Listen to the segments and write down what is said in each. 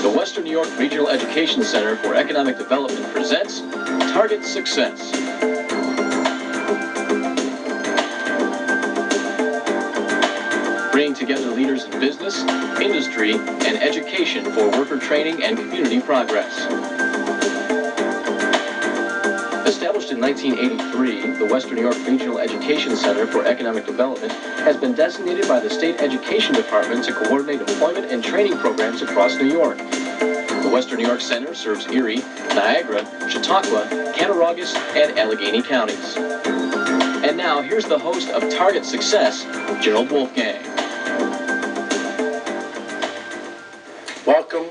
The Western New York Regional Education Center for Economic Development presents Target Success. Bringing together leaders in business, industry, and education for worker training and community progress. Established in 1983, the Western New York Regional Education Center for Economic Development has been designated by the State Education Department to coordinate employment and training programs across New York. The Western New York Center serves Erie, Niagara, Chautauqua, Cattaraugus, and Allegheny counties. And now, here's the host of Target Success, Gerald Wolfgang. Welcome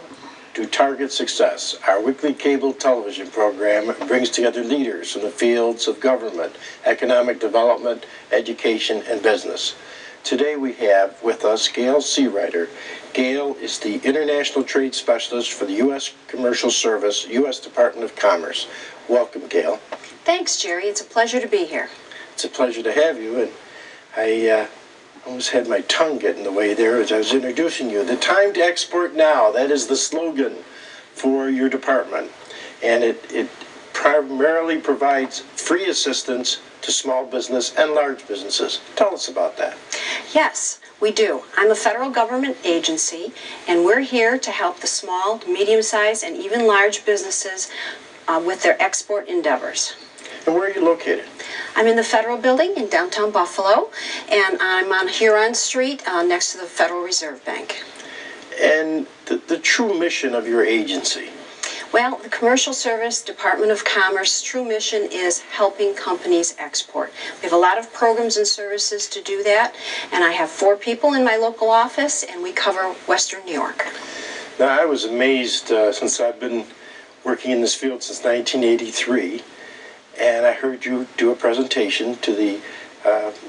to Target Success. Our weekly cable television program brings together leaders in the fields of government, economic development, education, and business. Today we have with us Gale Seereiter. Gale is the International Trade Specialist for the U.S. Commercial Service, U.S. Department of Commerce. Welcome, Gale. Thanks, Jerry. It's a pleasure to be here. It's a pleasure to have you, and I almost had my tongue get in the way there as I was introducing you. The time to export now, that is the slogan for your department, and it primarily provides free assistance to small business and large businesses. Tell us about that. Yes, we do. I'm a federal government agency, and we're here to help the small, medium-sized, and even large businesses with their export endeavors. And where are you located? I'm in the Federal Building in downtown Buffalo, and I'm on Huron Street next to the Federal Reserve Bank. And the true mission of your agency? Well, the Commercial Service Department of Commerce true mission is helping companies export. We have a lot of programs and services to do that, and I have 4 people in my local office, and we cover Western New York. Now, I was amazed since I've been working in this field since 1983, and I heard you do a presentation to the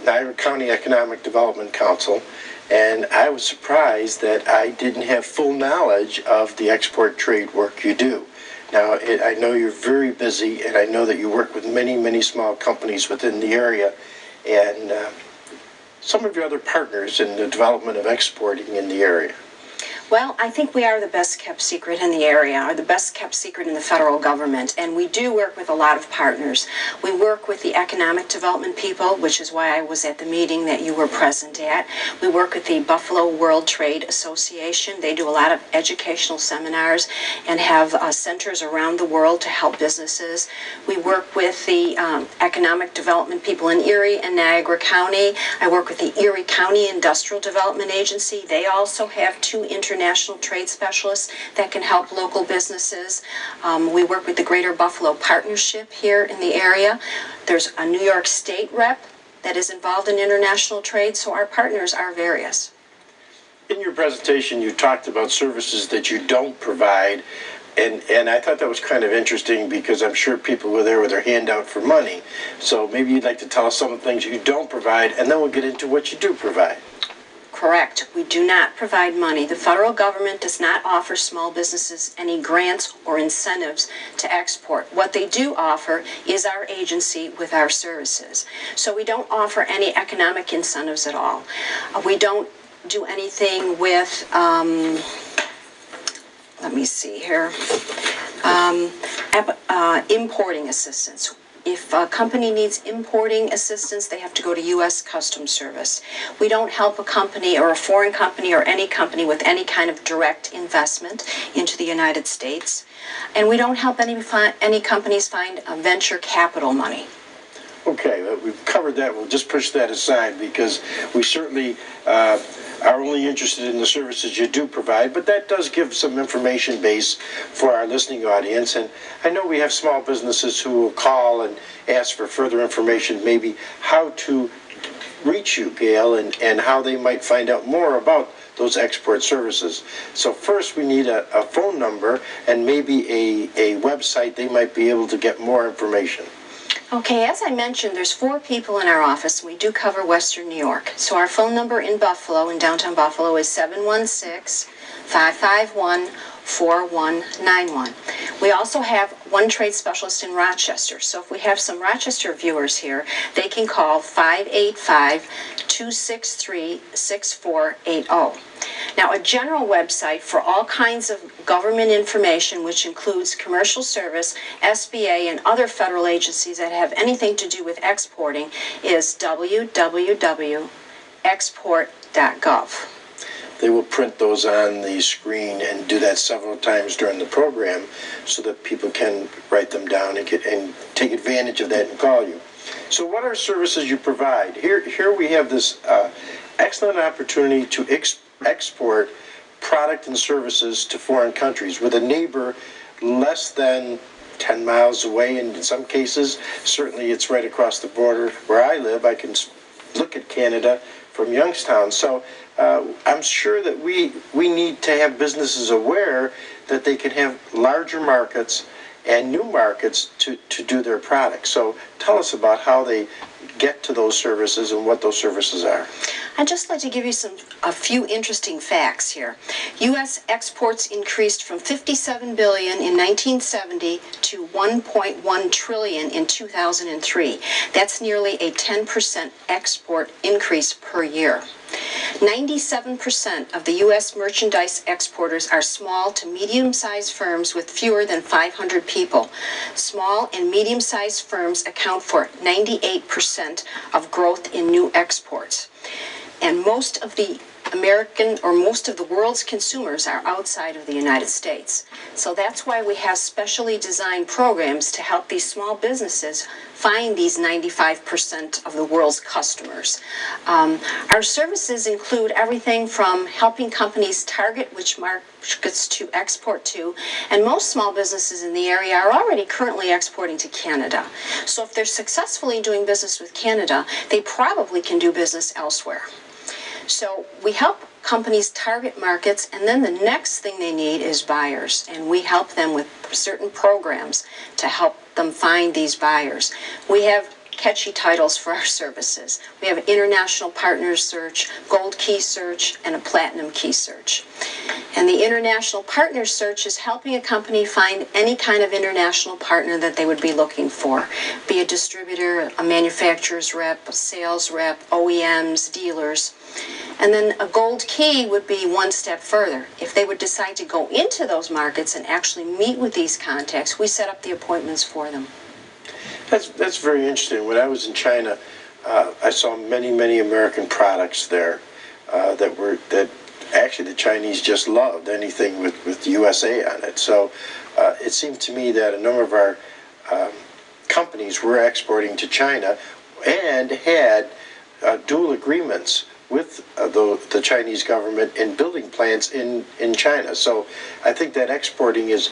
Niagara County Economic Development Council, and I was surprised that I didn't have full knowledge of the export trade work you do. Now, I know you're very busy, and I know that you work with many, many small companies within the area, and some of your other partners in the development of exporting in the area. Well, I think we are the best kept secret in the area, or the best kept secret in the federal government, and we do work with a lot of partners. We work with the economic development people, which is why I was at the meeting that you were present at. We work with the Buffalo World Trade Association. They do a lot of educational seminars and have centers around the world to help businesses. We work with the economic development people in Erie and Niagara County. I work with the Erie County Industrial Development Agency. They also have 2 international trade specialists that can help local businesses. We work with the Greater Buffalo Partnership here in the area. There's a New York State rep that is involved in international trade, so our partners are various. In your presentation, you talked about services that you don't provide, and I thought that was kind of interesting because I'm sure people were there with their hand out for money. So maybe you'd like to tell us some of the things you don't provide, and then we'll get into what you do provide. Correct. We do not provide money. The federal government does not offer small businesses any grants or incentives to export. What they do offer is our agency with our services. So we don't offer any economic incentives at all. We don't do anything with, let me see here, importing assistance. If a company needs importing assistance, they have to go to U.S. Customs Service. We don't help a company or a foreign company or any company with any kind of direct investment into the United States. And we don't help any companies find venture capital money. Okay, we've covered that. We'll just push that aside because we certainly are only interested in the services you do provide, but that does give some information base for our listening audience. And I know we have small businesses who will call and ask for further information, maybe how to reach you, Gale, and how they might find out more about those export services. So first we need a phone number and maybe a website they might be able to get more information. Okay, as I mentioned, there's 4 people in our office. We do cover Western New York. So our phone number in Buffalo, in downtown Buffalo, is 716-551-4191. We also have 1 trade specialist in Rochester. So if we have some Rochester viewers here, they can call 585-2 263-6480. Now, a general website for all kinds of government information, which includes commercial service, SBA, and other federal agencies that have anything to do with exporting, is www.export.gov. They will print those on the screen and do that several times during the program so that people can write them down and take advantage of that and call you. So what are services you provide? Here we have this excellent opportunity to export product and services to foreign countries with a neighbor less than 10 miles away, and in some cases, certainly it's right across the border where I live. I can look at Canada from Youngstown. So I'm sure that we need to have businesses aware that they can have larger markets and new markets to do their products. So tell us about how they get to those services and what those services are. I'd just like to give you a few interesting facts here. U.S. exports increased from $57 billion in 1970 to $1.1 trillion in 2003. That's nearly a 10% export increase per year. 97% of the U.S. merchandise exporters are small to medium-sized firms with fewer than 500 people. Small and medium-sized firms account for 98% of growth in new exports. And most of the world's consumers are outside of the United States. So that's why we have specially designed programs to help these small businesses find these 95% of the world's customers. Our services include everything from helping companies target which markets to export to, and most small businesses in the area are already currently exporting to Canada. So if they're successfully doing business with Canada, they probably can do business elsewhere. So we help companies target markets, and then the next thing they need is buyers, and we help them with certain programs to help them find these buyers. We have catchy titles for our services. We have an International Partners Search, Gold Key Search, and a Platinum Key Search. And the International Partners Search is helping a company find any kind of international partner that they would be looking for, be a distributor, a manufacturer's rep, a sales rep, OEMs, dealers. And then a gold key would be one step further. If they would decide to go into those markets and actually meet with these contacts, we set up the appointments for them. That's very interesting. When I was in China, I saw many American products there that actually the Chinese just loved, anything with USA on it. So it seemed to me that a number of our companies were exporting to China and had dual agreements with the Chinese government in building plants in China. So I think that exporting is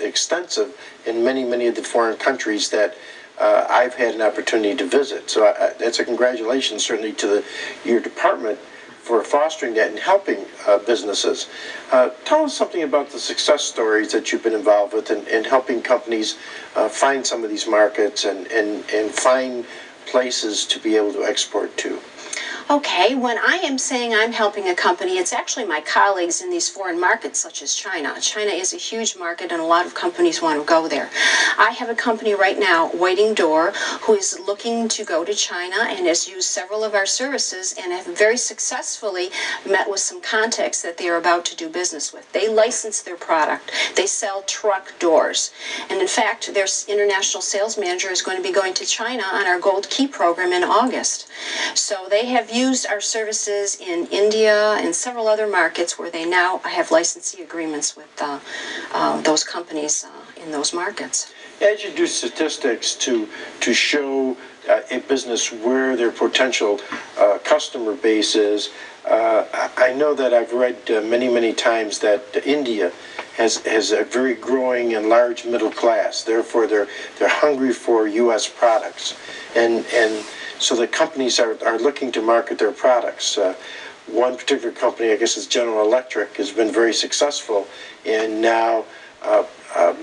extensive in many of the foreign countries that I've had an opportunity to visit. So that's a congratulations certainly to your department for fostering that and helping businesses. Tell us something about the success stories that you've been involved with in helping companies find some of these markets and find places to be able to export to. Okay, when I am saying I'm helping a company, it's actually my colleagues in these foreign markets such as China. China is a huge market and a lot of companies want to go there. I have a company right now, Waiting Door, who is looking to go to China and has used several of our services and have very successfully met with some contacts that they are about to do business with. They license their product. They sell truck doors. And in fact, their international sales manager is going to be going to China on our Gold Key program in August. So they have used our services in India and several other markets where they now have licensing agreements with those companies in those markets. As you do statistics to show a business where their potential customer base is, I know that I've read many times that India has a very growing and large middle class. Therefore, they're hungry for U.S. products, and so the companies are looking to market their products. One particular company, I guess it's General Electric, has been very successful in now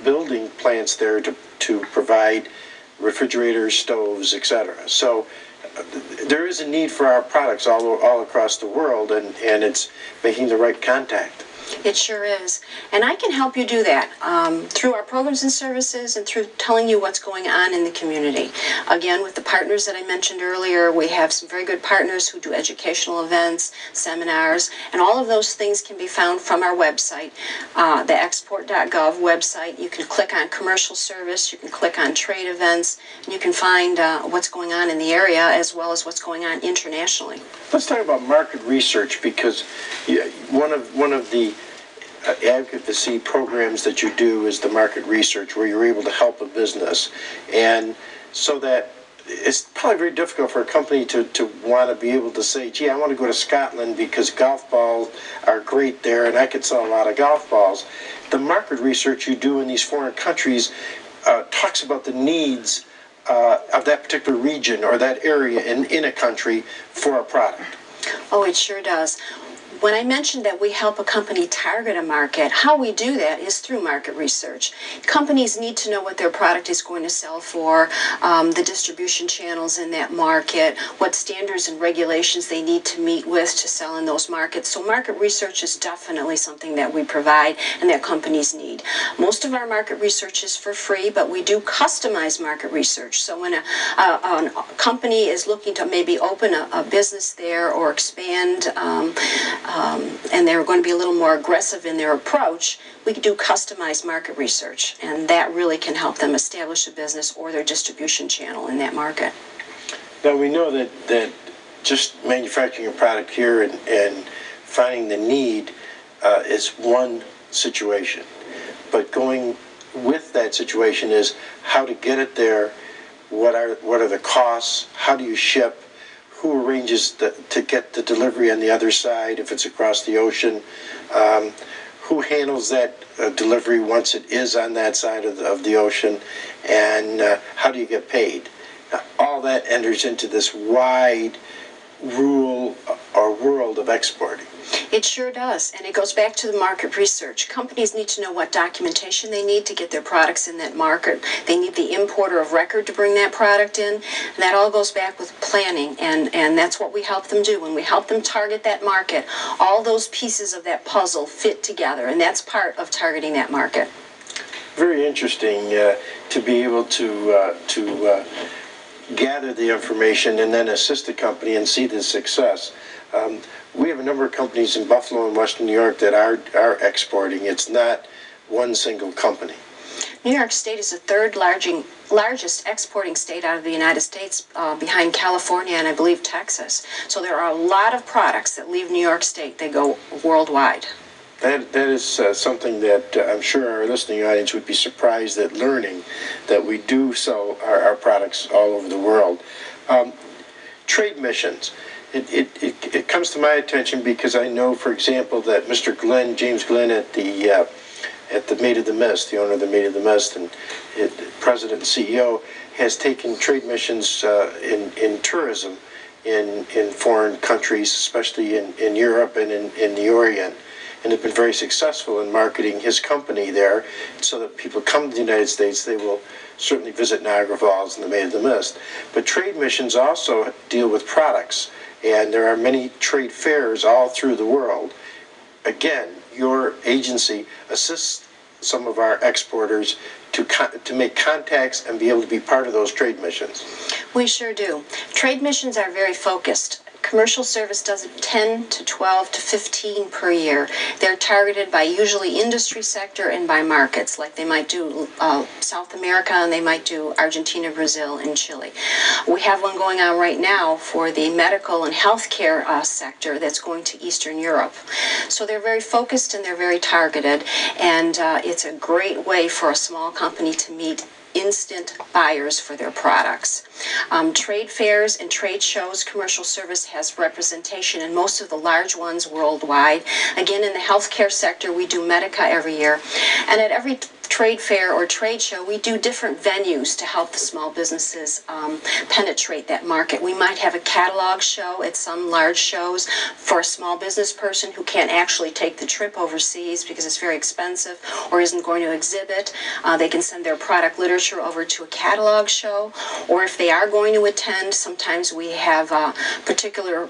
building plants there to provide refrigerators, stoves, etc. So there is a need for our products all across the world, and it's making the right contact. It sure is. And I can help you do that through our programs and services and through telling you what's going on in the community. Again, with the partners that I mentioned earlier, we have some very good partners who do educational events, seminars, and all of those things can be found from our website, the export.gov website. You can click on commercial service, you can click on trade events, and you can find what's going on in the area as well as what's going on internationally. Let's talk about market research, because one of the advocacy programs that you do is the market research, where you're able to help a business. And so that it's probably very difficult for a company to want to be able to say, gee, I want to go to Scotland because golf balls are great there and I could sell a lot of golf balls. The market research you do in these foreign countries talks about the needs of that particular region or that area in a country for a product. Oh, it sure does. When I mentioned that we help a company target a market, how we do that is through market research. Companies need to know what their product is going to sell for, the distribution channels in that market, what standards and regulations they need to meet with to sell in those markets. So market research is definitely something that we provide and that companies need. Most of our market research is for free, but we do customize market research. So when a company is looking to maybe open a business there or expand, and they're going to be a little more aggressive in their approach, we can do customized market research, and that really can help them establish a business or their distribution channel in that market. Now we know that just manufacturing a product here and finding the need is one situation, but going with that situation is how to get it there, what are the costs, how do you ship, who arranges to get the delivery on the other side if it's across the ocean, who handles that delivery once it is on that side of the ocean, and how do you get paid? Now, all that enters into this wide rule or world of exporting. It sure does, and it goes back to the market research. Companies need to know what documentation they need to get their products in that market. They need the importer of record to bring that product in. And that all goes back with planning, and that's what we help them do. When we help them target that market, all those pieces of that puzzle fit together, and that's part of targeting that market. Very interesting to be able to gather the information and then assist a company and see the success. We have a number of companies in Buffalo and Western New York that are exporting. It's not one single company. New York State is the third largest exporting state out of the United States, behind California and I believe Texas. So there are a lot of products that leave New York State. They go worldwide. That is something that I'm sure our listening audience would be surprised at learning, that we do sell our products all over the world. Trade missions. It comes to my attention because I know, for example, that Mr. Glenn, James Glenn at the Maid of the Mist, the owner of the Maid of the Mist and president and CEO, has taken trade missions in tourism in foreign countries, especially in Europe and in the Orient, and have been very successful in marketing his company there, so that people come to the United States, they will certainly visit Niagara Falls and the Maid of the Mist. But trade missions also deal with products, and there are many trade fairs all through the world. Again, your agency assists some of our exporters to make contacts and be able to be part of those trade missions. We sure do. Trade missions are very focused. Commercial service does 10 to 12 to 15 per year. They're targeted by usually industry sector and by markets, like they might do South America and they might do Argentina, Brazil, and Chile. We have one going on right now for the medical and healthcare sector that's going to Eastern Europe. So they're very focused and they're very targeted, and it's a great way for a small company to meet instant buyers for their products. Trade fairs and trade shows, commercial service has representation in most of the large ones worldwide. Again, in the healthcare sector, we do Medica every year. And at every trade fair or trade show, we do different venues to help the small businesses penetrate that market. We might have a catalog show at some large shows for a small business person who can't actually take the trip overseas because it's very expensive or isn't going to exhibit. They can send their product literature over to a catalog show, or if they are going to attend, sometimes we have particular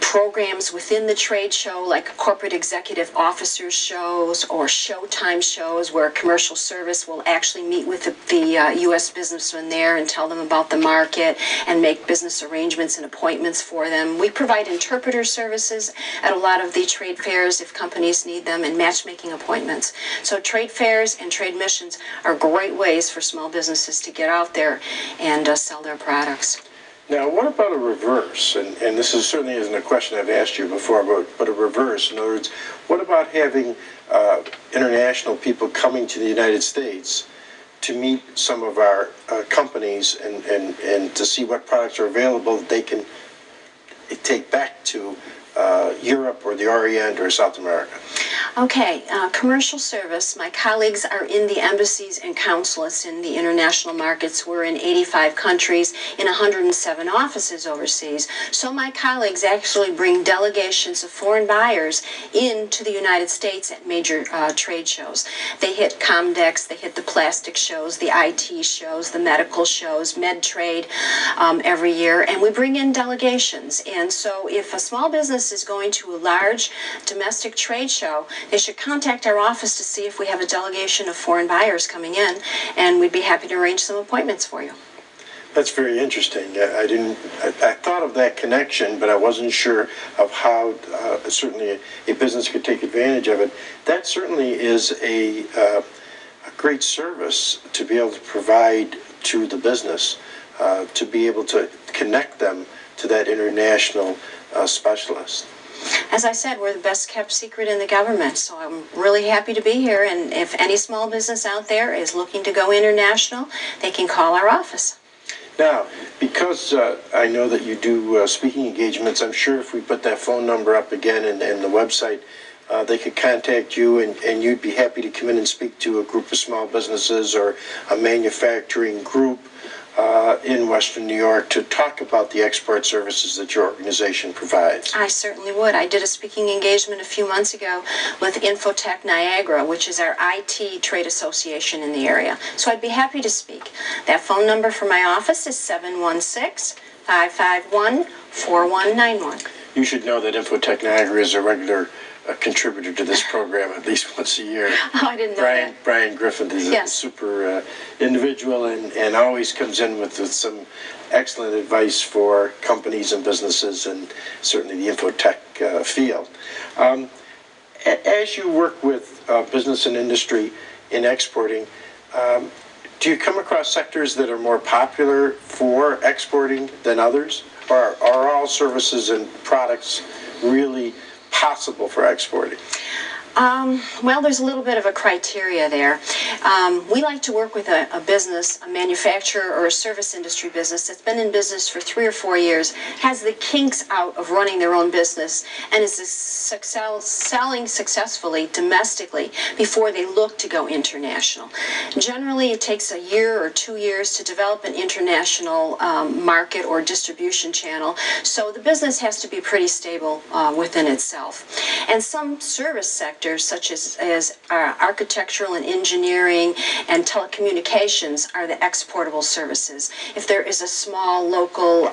programs within the trade show, like corporate executive officers shows or showtime shows where commercial service will actually meet with the U.S. businessmen there and tell them about the market and make business arrangements and appointments for them. We provide interpreter services at a lot of the trade fairs if companies need them, and matchmaking appointments. So trade fairs and trade missions are great ways for small businesses to get out there and sell their products. Now, what about a reverse? And this is certainly isn't a question I've asked you before, but a reverse. In other words, what about having international people coming to the United States to meet some of our companies and to see what products are available that they can take back to Europe or the Orient or South America? Okay, commercial service. My colleagues are in the embassies and consulates in the international markets. We're in 85 countries in 107 offices overseas. So my colleagues actually bring delegations of foreign buyers into the United States at major trade shows. They hit Comdex, they hit the plastic shows, the IT shows, the medical shows, MedTrade every year, and we bring in delegations. And so if a small business is going to a large domestic trade show, they should contact our office to see if we have a delegation of foreign buyers coming in, and we'd be happy to arrange some appointments for you. That's very interesting. I thought of that connection, but I wasn't sure of how certainly a business could take advantage of it. That certainly is a great service to be able to provide to the business, to be able to connect them to that international specialist. As I said, we're the best kept secret in the government, so I'm really happy to be here. And if any small business out there is looking to go international, they can call our office. Now, because I know that you do speaking engagements, I'm sure if we put that phone number up again and the website, they could contact you and you'd be happy to come in and speak to a group of small businesses or a manufacturing group in Western New York to talk about the export services that your organization provides. I certainly would. I did a speaking engagement a few months ago with Infotech Niagara, which is our IT trade association in the area. So I'd be happy to speak. That phone number for my office is 716-551-4191. You should know that Infotech Niagara is a regular contributor to this program at least once a year. Oh, I didn't know that. Brian Griffin is a super individual and always comes in with some excellent advice for companies and businesses and certainly the Infotech field. As you work with business and industry in exporting, do you come across sectors that are more popular for exporting than others? Or are all services and products really possible for exporting? Well, there's a little bit of a criteria there. We like to work with a business, a manufacturer or a service industry business that's been in business for 3 or 4 years, has the kinks out of running their own business, and is selling successfully domestically before they look to go international. Generally, it takes a year or 2 years to develop an international market or distribution channel, so the business has to be pretty stable within itself. And some service sectors, such as architectural and engineering and telecommunications, are the exportable services. If there is a small local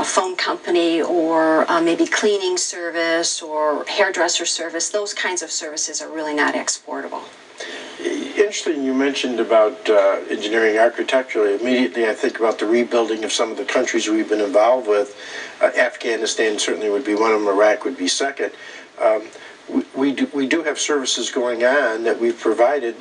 phone company or maybe cleaning service or hairdresser service, those kinds of services are really not exportable. Interesting you mentioned about engineering architecturally. Immediately I think about the rebuilding of some of the countries we've been involved with. Afghanistan certainly would be one of them, Iraq would be second. We do have services going on that we've provided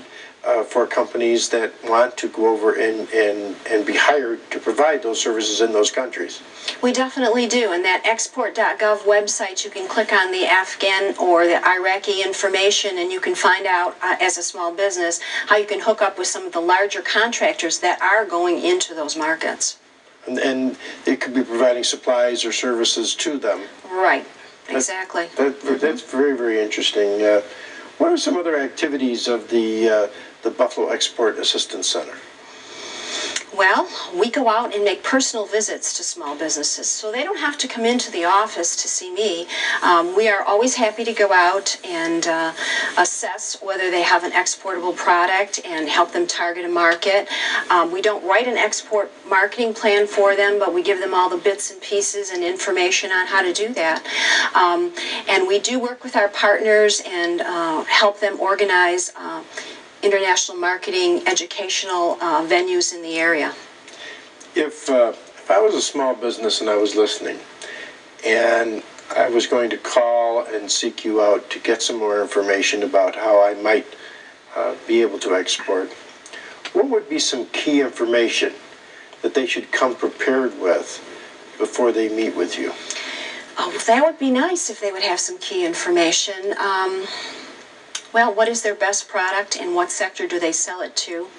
for companies that want to go over and be hired to provide those services in those countries. We definitely do, and that export.gov website, you can click on the Afghan or the Iraqi information and you can find out as a small business how you can hook up with some of the larger contractors that are going into those markets. And it could be providing supplies or services to them. Right. Exactly. That's very, very interesting. What are some other activities of the Buffalo Export Assistance Center? Well, we go out and make personal visits to small businesses, so they don't have to come into the office to see me. We are always happy to go out and assess whether they have an exportable product and help them target a market. We don't write an export marketing plan for them, but we give them all the bits and pieces and information on how to do that. And we do work with our partners and help them organize international marketing, educational venues in the area. If I was a small business and I was listening, and I was going to call and seek you out to get some more information about how I might be able to export, what would be some key information that they should come prepared with before they meet with you? Oh, that would be nice if they would have some key information. Well, what is their best product and what sector do they sell it to?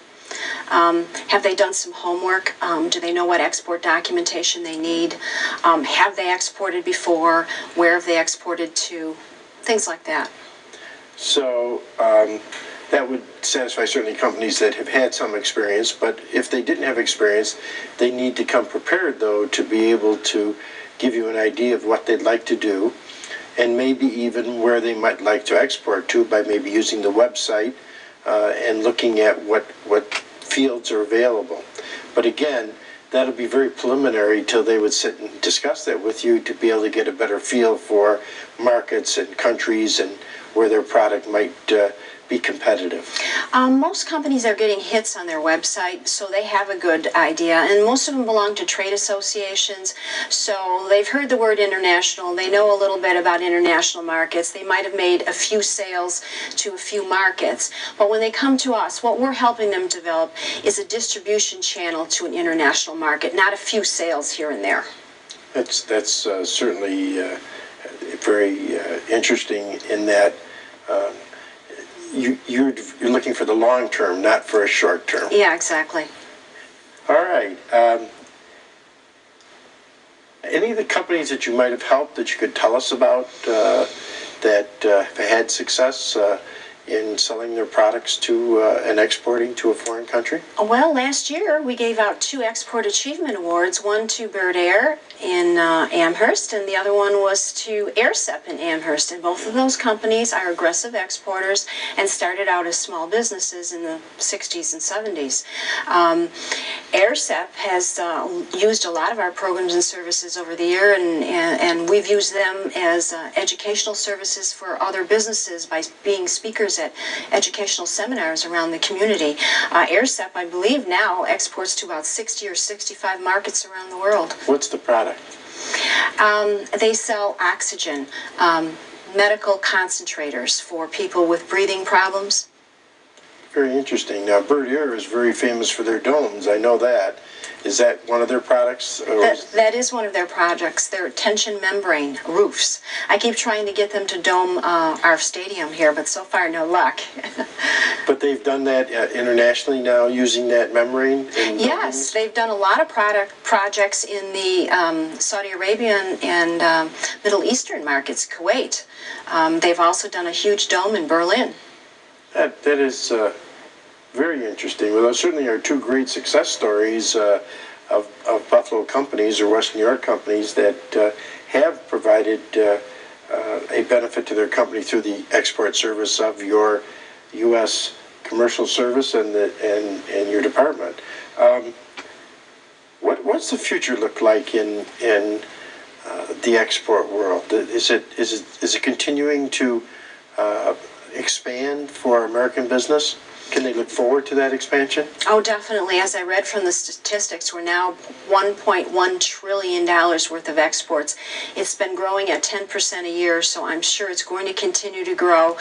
Have they done some homework? Do they know what export documentation they need? Have they exported before? Where have they exported to? Things like that. So that would satisfy certainly companies that have had some experience, but if they didn't have experience, they need to come prepared, though, to be able to give you an idea of what they'd like to do, and maybe even where they might like to export to by maybe using the website and looking at what fields are available. But again, that'll be very preliminary till they would sit and discuss that with you to be able to get a better feel for markets and countries and where their product might be competitive. Most companies are getting hits on their website, so they have a good idea, and most of them belong to trade associations, so they've heard the word international, they know a little bit about international markets, they might have made a few sales to a few markets, but when they come to us, what we're helping them develop is a distribution channel to an international market, not a few sales here and there. That's certainly very interesting in that you're looking for the long term, not for a short term. Yeah, exactly. All right. Any of the companies that you might have helped that you could tell us about that have had success in selling their products to and exporting to a foreign country? Well, last year we gave out 2 Export Achievement Awards, one to Bird Air in Amherst, and the other one was to AirSep in Amherst. And both of those companies are aggressive exporters and started out as small businesses in the 60s and 70s. AirSep has used a lot of our programs and services over the year, and we've used them as educational services for other businesses by being speakers at educational seminars around the community. AirSep, I believe, now exports to about 60 or 65 markets around the world. What's the product? They sell oxygen, medical concentrators for people with breathing problems. Very interesting. Now, Bird Air is very famous for their domes. I know that. Is that one of their products? That is one of their projects. Their tension membrane roofs. I keep trying to get them to dome our stadium here, but so far no luck. But they've done that internationally now, using that membrane? Yes, they've done a lot of projects in the Saudi Arabian and Middle Eastern markets, Kuwait. They've also done a huge dome in Berlin. That is very interesting. Well, those certainly are 2 great success stories of Buffalo companies or Western New York companies that have provided a benefit to their company through the export service of your U.S. commercial service and your department. What's the future look like in the export world? Is it continuing to expand for American business? Can they look forward to that expansion? Oh, definitely. As I read from the statistics, we're now $1.1 trillion worth of exports. It's been growing at 10% a year, so I'm sure it's going to continue to grow.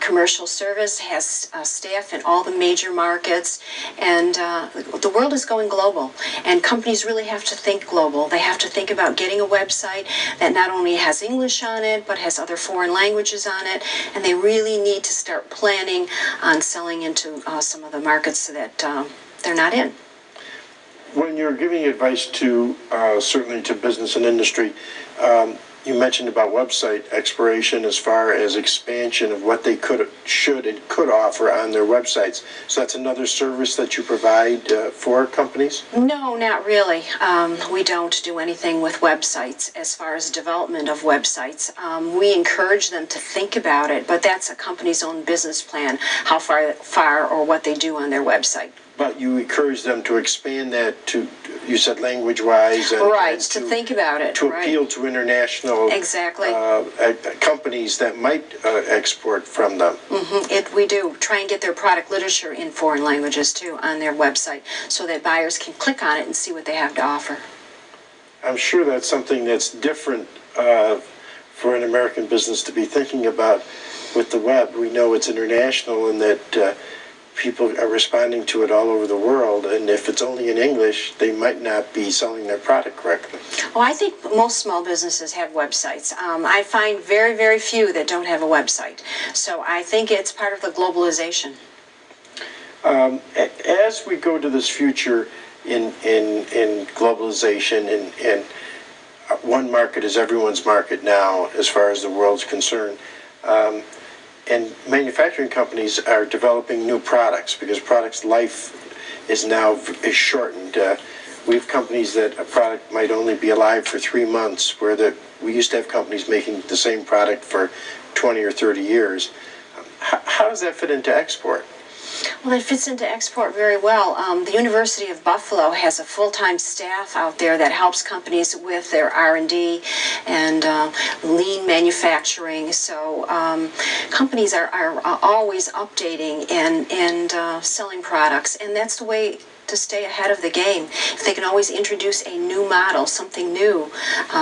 Commercial service has staff in all the major markets, and the world is going global, and companies really have to think global. They have to think about getting a website that not only has English on it, but has other foreign languages on it, and they really need to start planning on selling into some of the markets that they're not in. When you're giving advice to certainly to business and industry, You mentioned about website exploration as far as expansion of what they should, and could offer on their websites. So that's another service that you provide for companies? No, not really. We don't do anything with websites as far as development of websites. We encourage them to think about it, but that's a company's own business plan, how far or what they do on their website. But you encourage them to expand that to, you said language-wise, and, right, to think about it. To right. appeal to international exactly. Companies that might export from them. We do try and get their product literature in foreign languages too on their website, so that buyers can click on it and see what they have to offer. I'm sure that's something that's different for an American business to be thinking about with the web. We know it's international and that people are responding to it all over the world, and if it's only in English, they might not be selling their product correctly. Oh, I think most small businesses have websites. I find very, very few that don't have a website. So I think it's part of the globalization. As we go to this future in globalization, and one market is everyone's market now as far as the world's concerned, and manufacturing companies are developing new products because products' life is shortened. We have companies that a product might only be alive for 3 months, where we used to have companies making the same product for 20 or 30 years. How does that fit into export? Well, it fits into export very well. The University of Buffalo has a full-time staff out there that helps companies with their R&D and lean manufacturing. So companies are always updating and selling products, and that's the way to stay ahead of the game. If they can always introduce a new model, something new,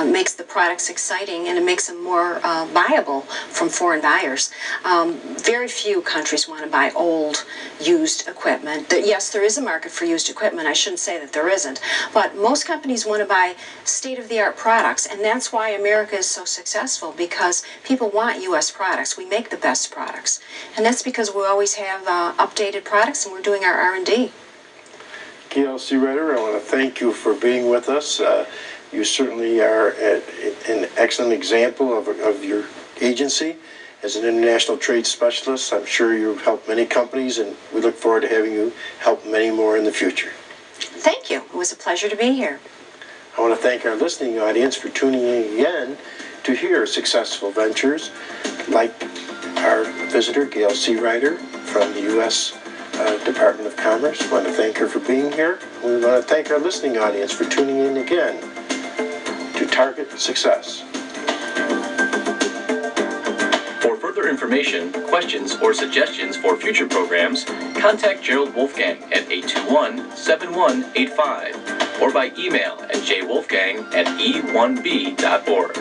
makes the products exciting, and it makes them more viable from foreign buyers. Very few countries want to buy old, used equipment. Yes, there is a market for used equipment. I shouldn't say that there isn't. But most companies want to buy state-of-the-art products, and that's why America is so successful, because people want U.S. products. We make the best products. And that's because we always have updated products, and we're doing our R&D. Gale Seereiter, I want to thank you for being with us. You certainly are an excellent example of your agency as an international trade specialist. I'm sure you've helped many companies, and we look forward to having you help many more in the future. Thank you. It was a pleasure to be here. I want to thank our listening audience for tuning in again to hear successful ventures like our visitor, Gale Seereiter, from the U.S. Department of Commerce. I want to thank her for being here. We want to thank our listening audience for tuning in again to Target Success. For further information, questions, or suggestions for future programs, contact Gerald Wolfgang at 821-7185 or by email at jwolfgang@e1b.org.